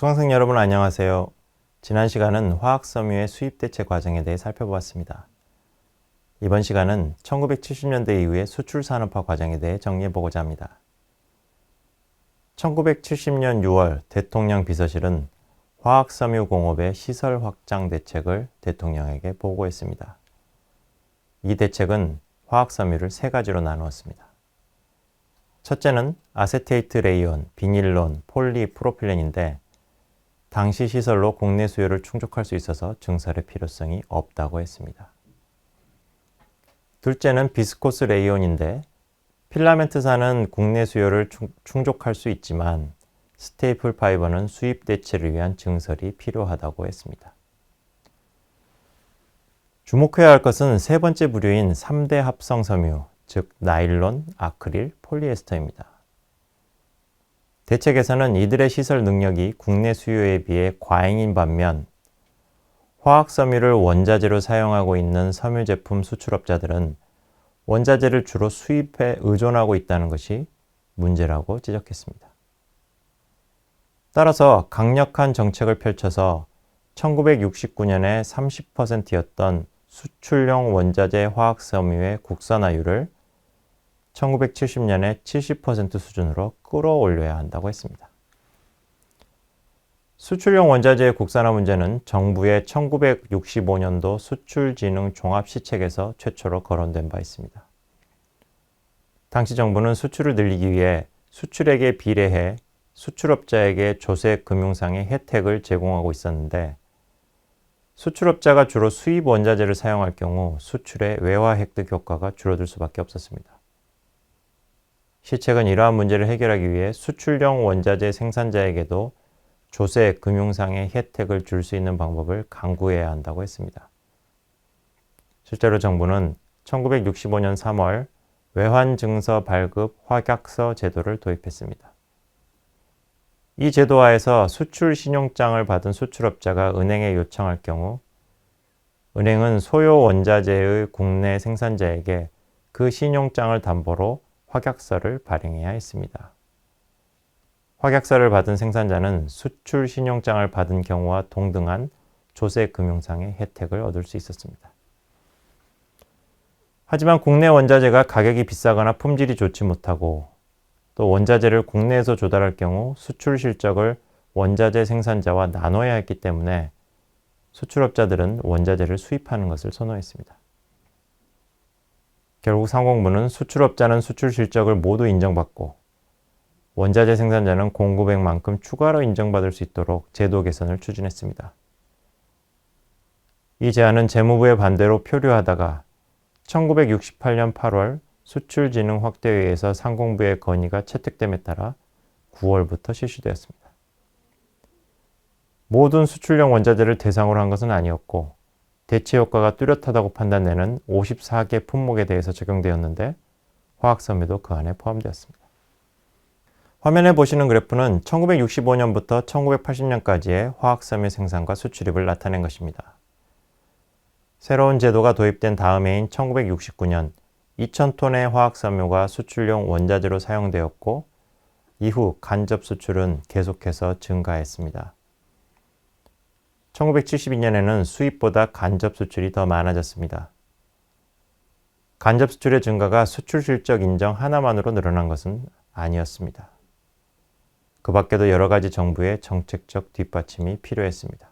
수강생 여러분 안녕하세요. 지난 시간은 화학섬유의 수입 대체 과정에 대해 살펴보았습니다. 이번 시간은 1970년대 이후의 수출 산업화 과정에 대해 정리해보고자 합니다. 1970년 6월 대통령 비서실은 화학섬유 공업의 시설 확장 대책을 대통령에게 보고했습니다. 이 대책은 화학섬유를 세 가지로 나누었습니다. 첫째는 아세테이트 레이온, 비닐론, 폴리프로필렌인데 당시 시설로 국내 수요를 충족할 수 있어서 증설의 필요성이 없다고 했습니다. 둘째는 비스코스 레이온인데 필라멘트사는 국내 수요를 충족할 수 있지만 스테이플 파이버는 수입 대체를 위한 증설이 필요하다고 했습니다. 주목해야 할 것은 세 번째 부류인 3대 합성 섬유, 즉 나일론, 아크릴, 폴리에스터입니다. 대책에서는 이들의 시설 능력이 국내 수요에 비해 과잉인 반면 화학섬유를 원자재로 사용하고 있는 섬유 제품 수출업자들은 원자재를 주로 수입에 의존하고 있다는 것이 문제라고 지적했습니다. 따라서 강력한 정책을 펼쳐서 1969년에 30%였던 수출용 원자재 화학섬유의 국산화율을 1970년에 70% 수준으로 끌어올려야 한다고 했습니다. 수출용 원자재의 국산화 문제는 정부의 1965년도 수출진흥 종합시책에서 최초로 거론된 바 있습니다. 당시 정부는 수출을 늘리기 위해 수출액에 비례해 수출업자에게 조세 금융상의 혜택을 제공하고 있었는데 수출업자가 주로 수입 원자재를 사용할 경우 수출의 외화 획득 효과가 줄어들 수밖에 없었습니다. 시책은 이러한 문제를 해결하기 위해 수출용 원자재 생산자에게도 조세, 금융상의 혜택을 줄 수 있는 방법을 강구해야 한다고 했습니다. 실제로 정부는 1965년 3월 외환증서 발급 확약서 제도를 도입했습니다. 이 제도 하에서 수출 신용장을 받은 수출업자가 은행에 요청할 경우 은행은 소요 원자재의 국내 생산자에게 그 신용장을 담보로 확약서를 발행해야 했습니다. 확약서를 받은 생산자는 수출 신용장을 받은 경우와 동등한 조세 금융상의 혜택을 얻을 수 있었습니다. 하지만 국내 원자재가 가격이 비싸거나 품질이 좋지 못하고 또 원자재를 국내에서 조달할 경우 수출 실적을 원자재 생산자와 나눠야 했기 때문에 수출업자들은 원자재를 수입하는 것을 선호했습니다. 결국 상공부는 수출업자는 수출 실적을 모두 인정받고 원자재 생산자는 공급액만큼 추가로 인정받을 수 있도록 제도 개선을 추진했습니다. 이 제안은 재무부의 반대로 표류하다가 1968년 8월 수출진흥 확대회에서 상공부의 건의가 채택됨에 따라 9월부터 실시되었습니다. 모든 수출용 원자재를 대상으로 한 것은 아니었고 대체 효과가 뚜렷하다고 판단되는 54개 품목에 대해서 적용되었는데 화학섬유도 그 안에 포함되었습니다. 화면에 보시는 그래프는 1965년부터 1980년까지의 화학섬유 생산과 수출입을 나타낸 것입니다. 새로운 제도가 도입된 다음 해인 1969년 2,000톤의 화학섬유가 수출용 원자재로 사용되었고 이후 간접 수출은 계속해서 증가했습니다. 1972년에는 수입보다 간접 수출이 더 많아졌습니다. 간접 수출의 증가가 수출 실적 인정 하나만으로 늘어난 것은 아니었습니다. 그 밖에도 여러 가지 정부의 정책적 뒷받침이 필요했습니다.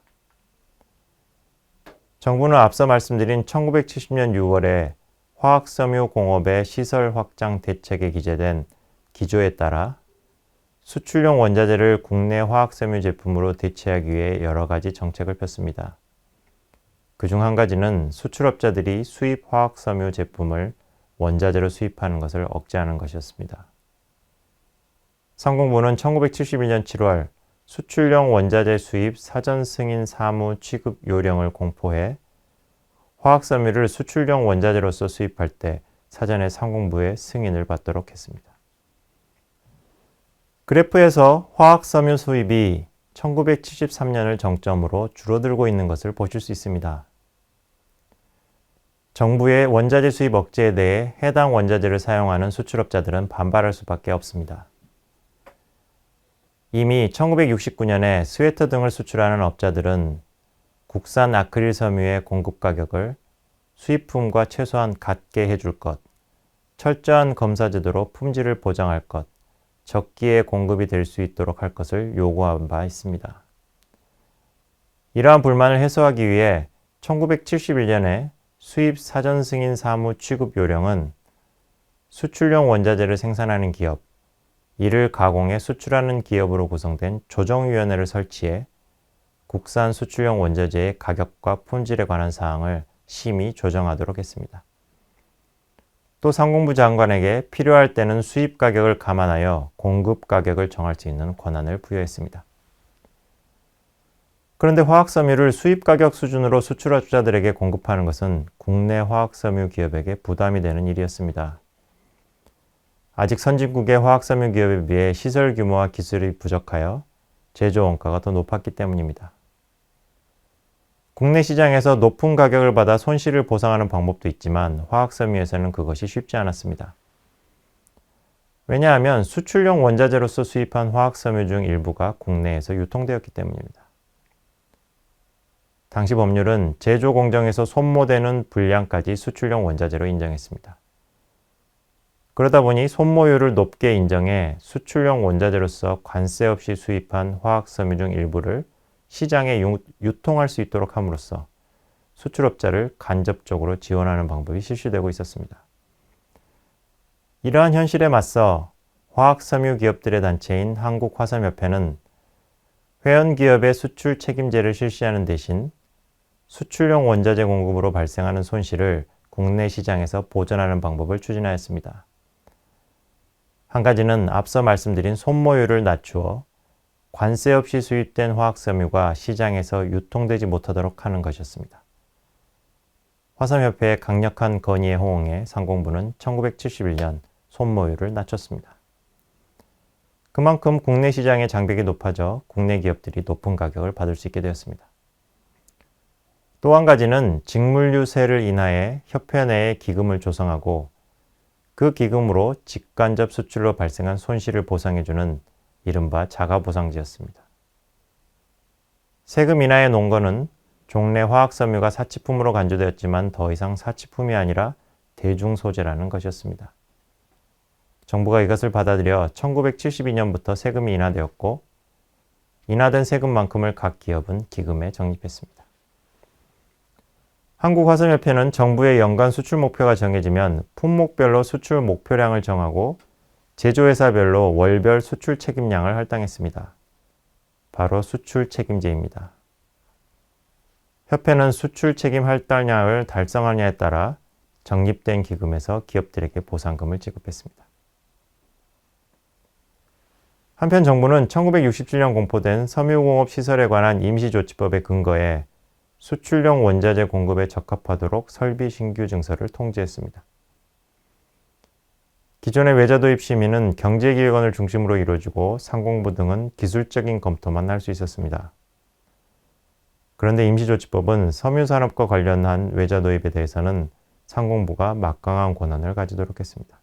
정부는 앞서 말씀드린 1970년 6월에 화학섬유 공업의 시설 확장 대책에 기재된 기조에 따라 수출용 원자재를 국내 화학섬유 제품으로 대체하기 위해 여러 가지 정책을 폈습니다. 그중 한 가지는 수출업자들이 수입 화학섬유 제품을 원자재로 수입하는 것을 억제하는 것이었습니다. 상공부는 1971년 7월 수출용 원자재 수입 사전 승인 사무 취급 요령을 공포해 화학섬유를 수출용 원자재로서 수입할 때 사전에 상공부의 승인을 받도록 했습니다. 그래프에서 화학섬유 수입이 1973년을 정점으로 줄어들고 있는 것을 보실 수 있습니다. 정부의 원자재 수입 억제에 대해 해당 원자재를 사용하는 수출업자들은 반발할 수밖에 없습니다. 이미 1969년에 스웨터 등을 수출하는 업자들은 국산 아크릴 섬유의 공급 가격을 수입품과 최소한 같게 해줄 것, 철저한 검사 제도로 품질을 보장할 것, 적기에 공급이 될 수 있도록 할 것을 요구한 바 있습니다. 이러한 불만을 해소하기 위해 1971년에 수입 사전 승인 사무 취급 요령은 수출용 원자재를 생산하는 기업, 이를 가공해 수출하는 기업으로 구성된 조정위원회를 설치해 국산 수출용 원자재의 가격과 품질에 관한 사항을 심의 조정하도록 했습니다. 또 상공부 장관에게 필요할 때는 수입 가격을 감안하여 공급 가격을 정할 수 있는 권한을 부여했습니다. 그런데 화학섬유를 수입 가격 수준으로 수출업자들에게 공급하는 것은 국내 화학섬유 기업에게 부담이 되는 일이었습니다. 아직 선진국의 화학섬유 기업에 비해 시설 규모와 기술이 부족하여 제조 원가가 더 높았기 때문입니다. 국내 시장에서 높은 가격을 받아 손실을 보상하는 방법도 있지만 화학섬유에서는 그것이 쉽지 않았습니다. 왜냐하면 수출용 원자재로서 수입한 화학섬유 중 일부가 국내에서 유통되었기 때문입니다. 당시 법률은 제조 공정에서 손모되는 분량까지 수출용 원자재로 인정했습니다. 그러다 보니 손모율을 높게 인정해 수출용 원자재로서 관세 없이 수입한 화학섬유 중 일부를 시장에 유통할 수 있도록 함으로써 수출업자를 간접적으로 지원하는 방법이 실시되고 있었습니다. 이러한 현실에 맞서 화학섬유 기업들의 단체인 한국화섬협회는 회원기업의 수출 책임제를 실시하는 대신 수출용 원자재 공급으로 발생하는 손실을 국내 시장에서 보전하는 방법을 추진하였습니다. 한 가지는 앞서 말씀드린 손모율을 낮추어 관세 없이 수입된 화학섬유가 시장에서 유통되지 못하도록 하는 것이었습니다. 화섬협회의 강력한 건의에 호응해 상공부는 1971년 손모율을 낮췄습니다. 그만큼 국내 시장의 장벽이 높아져 국내 기업들이 높은 가격을 받을 수 있게 되었습니다. 또 한 가지는 직물류세를 인하해 협회 내에 기금을 조성하고 그 기금으로 직간접 수출로 발생한 손실을 보상해주는 이른바 자가보상제였습니다. 세금 인하의 논거는 종래 화학섬유가 사치품으로 간주되었지만 더 이상 사치품이 아니라 대중소재라는 것이었습니다. 정부가 이것을 받아들여 1972년부터 세금이 인하되었고 인하된 세금만큼을 각 기업은 기금에 적립했습니다. 한국화섬협회는 정부의 연간 수출 목표가 정해지면 품목별로 수출 목표량을 정하고 제조회사별로 월별 수출 책임량을 할당했습니다. 바로 수출 책임제입니다. 협회는 수출 책임 할당량을 달성하냐에 따라 적립된 기금에서 기업들에게 보상금을 지급했습니다. 한편 정부는 1967년 공포된 섬유공업 시설에 관한 임시조치법에 근거해 수출용 원자재 공급에 적합하도록 설비 신규 증설을 통지했습니다. 기존의 외자 도입 심의는 경제기획원을 중심으로 이루어지고 상공부 등은 기술적인 검토만 할 수 있었습니다. 그런데 임시조치법은 섬유산업과 관련한 외자 도입에 대해서는 상공부가 막강한 권한을 가지도록 했습니다.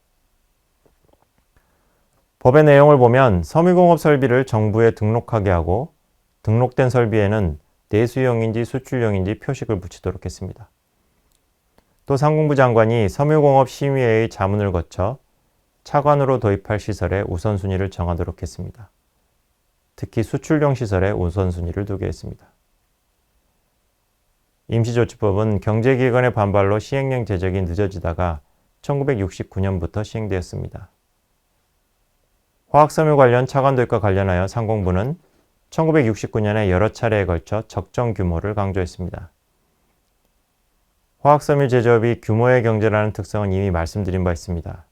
법의 내용을 보면 섬유공업 설비를 정부에 등록하게 하고 등록된 설비에는 내수용인지 수출용인지 표식을 붙이도록 했습니다. 또 상공부 장관이 섬유공업 심의회의 자문을 거쳐 차관으로 도입할 시설의 우선순위를 정하도록 했습니다. 특히 수출용 시설에 우선순위를 두게 했습니다. 임시조치법은 경제기관의 반발로 시행령 제정이 늦어지다가 1969년부터 시행되었습니다. 화학섬유 관련 차관 도입과 관련하여 상공부는 1969년에 여러 차례에 걸쳐 적정 규모를 강조했습니다. 화학섬유 제조업이 규모의 경제라는 특성은 이미 말씀드린 바 있습니다.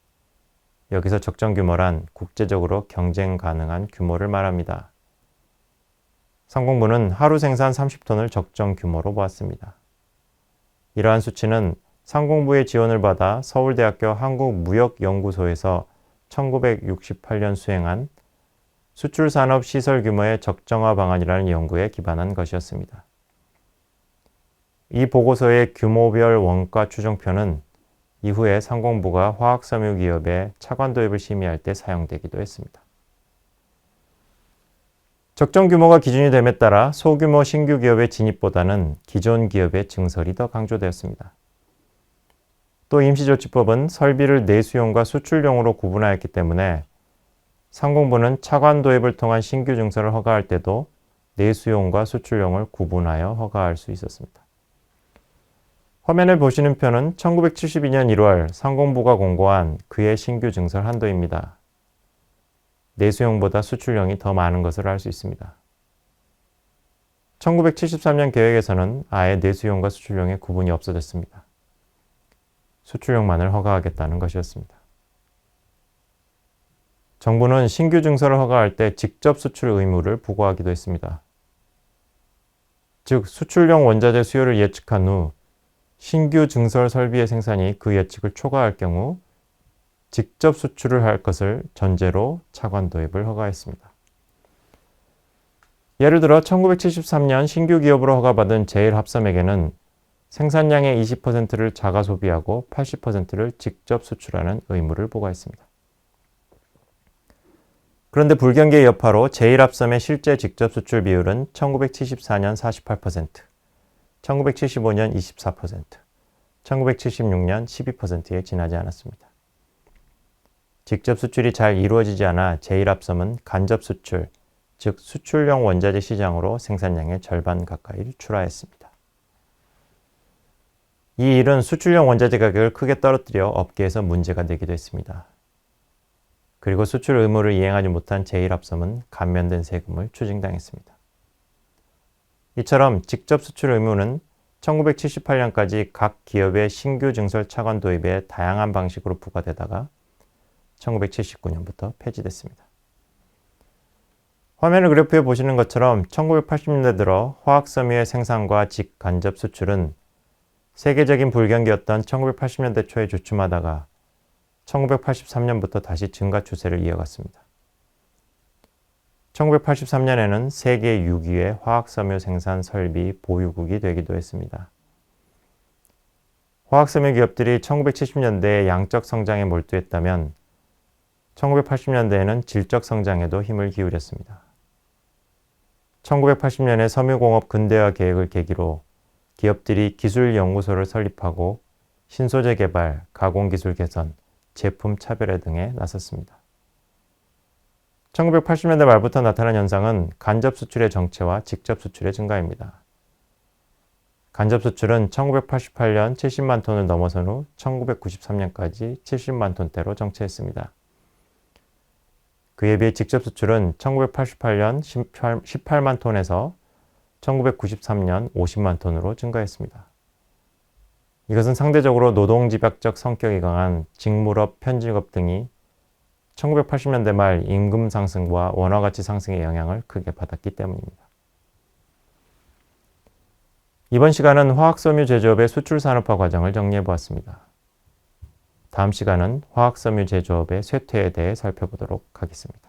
여기서 적정 규모란 국제적으로 경쟁 가능한 규모를 말합니다. 상공부는 하루 생산 30톤을 적정 규모로 보았습니다. 이러한 수치는 상공부의 지원을 받아 서울대학교 한국무역연구소에서 1968년 수행한 수출산업 시설 규모의 적정화 방안이라는 연구에 기반한 것이었습니다. 이 보고서의 규모별 원가 추정표는 이후에 상공부가 화학섬유 기업의 차관 도입을 심의할 때 사용되기도 했습니다. 적정 규모가 기준이 됨에 따라 소규모 신규 기업의 진입보다는 기존 기업의 증설이 더 강조되었습니다. 또 임시조치법은 설비를 내수용과 수출용으로 구분하였기 때문에 상공부는 차관 도입을 통한 신규 증설을 허가할 때도 내수용과 수출용을 구분하여 허가할 수 있었습니다. 화면에 보시는 표는 1972년 1월 상공부가 공고한 그해 신규 증설 한도입니다. 내수용보다 수출용이 더 많은 것을 알 수 있습니다. 1973년 계획에서는 아예 내수용과 수출용의 구분이 없어졌습니다. 수출용만을 허가하겠다는 것이었습니다. 정부는 신규 증설을 허가할 때 직접 수출 의무를 부과하기도 했습니다. 즉, 수출용 원자재 수요를 예측한 후 신규 증설 설비의 생산이 그 예측을 초과할 경우 직접 수출을 할 것을 전제로 차관 도입을 허가했습니다. 예를 들어 1973년 신규 기업으로 허가받은 제1합섬에게는 생산량의 20%를 자가 소비하고 80%를 직접 수출하는 의무를 부과했습니다. 그런데 불경기의 여파로 제1합섬의 실제 직접 수출 비율은 1974년 48%, 1975년 24%, 1976년 12%에 지나지 않았습니다. 직접 수출이 잘 이루어지지 않아 제1합섬은 간접 수출, 즉 수출용 원자재 시장으로 생산량의 절반 가까이를 출하했습니다. 이 일은 수출용 원자재 가격을 크게 떨어뜨려 업계에서 문제가 되기도 했습니다. 그리고 수출 의무를 이행하지 못한 제1합섬은 감면된 세금을 추징당했습니다. 이처럼 직접 수출 의무는 1978년까지 각 기업의 신규 증설 차관 도입에 다양한 방식으로 부과되다가 1979년부터 폐지됐습니다. 화면을 그래프에 보시는 것처럼 1980년대 들어 화학섬유의 생산과 직간접 수출은 세계적인 불경기였던 1980년대 초에 주춤하다가 1983년부터 다시 증가 추세를 이어갔습니다. 1983년에는 세계 6위의 화학섬유 생산 설비 보유국이 되기도 했습니다. 화학섬유 기업들이 1970년대에 양적 성장에 몰두했다면 1980년대에는 질적 성장에도 힘을 기울였습니다. 1980년에 섬유공업 근대화 계획을 계기로 기업들이 기술연구소를 설립하고 신소재 개발, 가공기술 개선, 제품 차별화 등에 나섰습니다. 1980년대 말부터 나타난 현상은 간접 수출의 정체와 직접 수출의 증가입니다. 간접 수출은 1988년 70만 톤을 넘어선 후 1993년까지 70만 톤대로 정체했습니다. 그에 비해 직접 수출은 1988년 18만 톤에서 1993년 50만 톤으로 증가했습니다. 이것은 상대적으로 노동집약적 성격이 강한 직물업, 편직업 등이 1980년대 말 임금 상승과 원화가치 상승의 영향을 크게 받았기 때문입니다. 이번 시간은 화학섬유 제조업의 수출 산업화 과정을 정리해 보았습니다. 다음 시간은 화학섬유 제조업의 쇠퇴에 대해 살펴보도록 하겠습니다.